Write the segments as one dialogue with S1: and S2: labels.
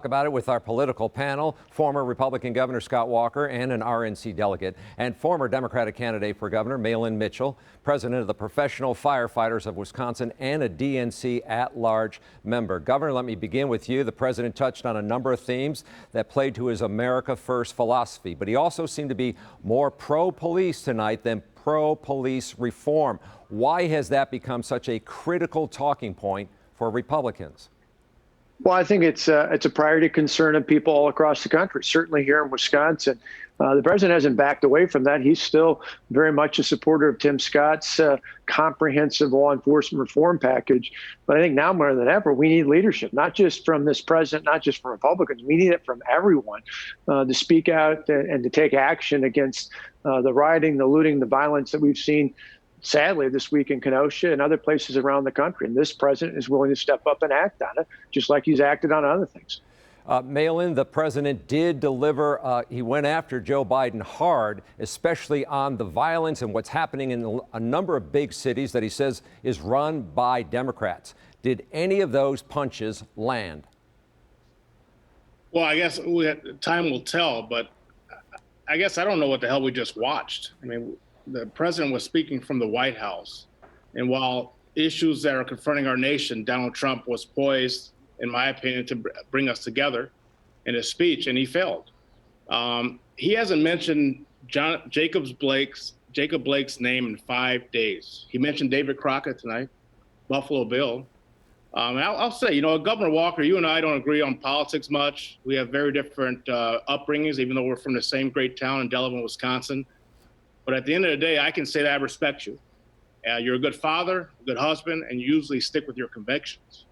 S1: About it with our political panel, former Republican Governor Scott Walker and an RNC delegate, and former Democratic candidate for governor Mahlon Mitchell, president of the Professional Firefighters of Wisconsin and a DNC at-large member. Governor, let me begin with you. The president touched on a number of themes that played to his America First philosophy, but he also seemed to be more pro-police tonight than pro-police reform. Why has that become such a critical talking point for Republicans?
S2: Well, I think it's a priority concern of people all across the country, certainly here in Wisconsin. The president hasn't backed away from that. He's still very much a supporter of Tim Scott's comprehensive law enforcement reform package. But I think now more than ever, we need leadership, not just from this president, not just from Republicans. We need it from everyone to speak out and to take action against the rioting, the looting, the violence that we've seen sadly this week in Kenosha and other places around the country. And this president is willing to step up and act on it, just like he's acted on other things.
S1: Mahlon, the president did deliver. He went after Joe Biden hard, especially on the violence and what's happening in a number of big cities that he says is run by Democrats. Did any of those punches land?
S3: Well, I guess time will tell, but I guess I don't know what the hell we just watched. I mean, the president was speaking from the White House. And while issues that are confronting our nation, Donald Trump was poised, in my opinion, to bring us together in his speech, and he failed. He hasn't mentioned Jacob Blake's name in 5 days. He mentioned David Crockett tonight, Buffalo Bill. And I'll say, Governor Walker, you and I don't agree on politics much. We have very different upbringings, even though we're from the same great town in Delavan, Wisconsin. But at the end of the day, I can say that I respect you. You're a good father, a good husband, and you usually stick with your convictions.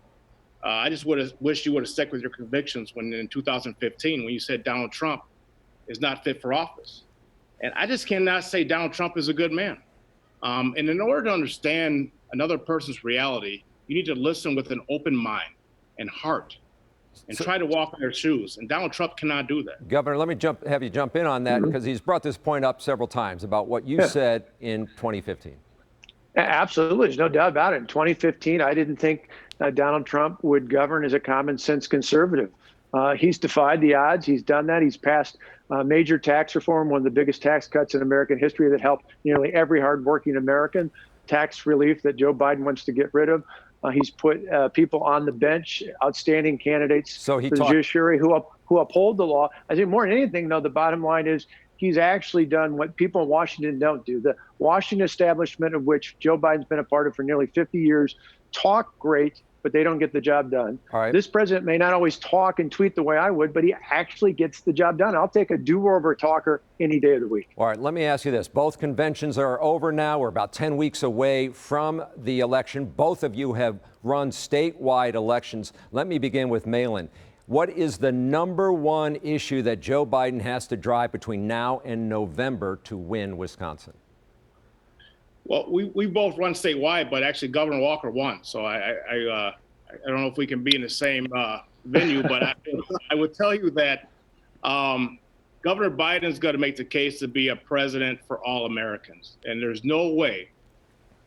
S3: I just wish you would have stuck with your convictions when in 2015, when you said Donald Trump is not fit for office. And I just cannot say Donald Trump is a good man. And in order to understand another person's reality, you need to listen with an open mind and heart and try to walk in their shoes. And Donald Trump cannot do that.
S1: Governor, let me have you jump in on that because he's brought this point up several times about what you said in 2015.
S2: Absolutely. There's no doubt about it. In 2015, I didn't think Donald Trump would govern as a common sense conservative. He's defied the odds. He's done that. He's passed major tax reform, one of the biggest tax cuts in American history that helped nearly every hardworking American, tax relief that Joe Biden wants to get rid of. He's put people on the bench, outstanding candidates for the judiciary who uphold the law. I think more than anything, though, the bottom line is he's actually done what people in Washington don't do. The Washington establishment, of which Joe Biden's been a part of for nearly 50 years, talk great, but they don't get the job done.
S1: All right.
S2: This president may not always talk and tweet the way I would, but he actually gets the job done. I'll take a do-over talker any day of the week.
S1: All right, let me ask you this. Both conventions are over now. We're about 10 weeks away from the election. Both of you have run statewide elections. Let me begin with Mahlon. What is the number one issue that Joe Biden has to drive between now and November to win Wisconsin?
S3: Well, we both run statewide, but actually Governor Walker won. So I don't know if we can be in the same venue, but I would tell you that Governor Biden's going to make the case to be a president for all Americans. And there's no way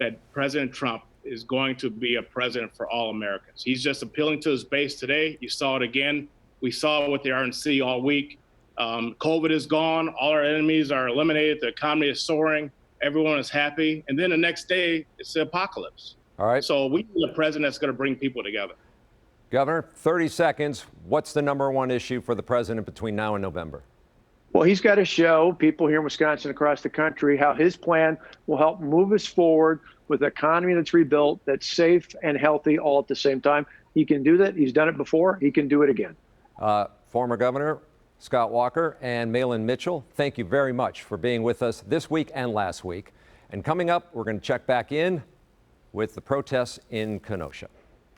S3: that President Trump is going to be a president for all Americans. He's just appealing to his base today. You saw it again. We saw it with the RNC all week. COVID is gone. All our enemies are eliminated. The economy is soaring. Everyone is happy. And then the next day, it's the apocalypse.
S1: All right.
S3: So we need a president that's going to bring people together.
S1: Governor, 30 seconds. What's the number one issue for the president between now and November?
S2: Well, he's got to show people here in Wisconsin, across the country, how his plan will help move us forward with an economy that's rebuilt, that's safe and healthy all at the same time. He can do that. He's done it before. He can do it again.
S1: Former Governor Scott Walker and Mahlon Mitchell, thank you very much for being with us this week and last week. And coming up, we're going to check back in with the protests in Kenosha.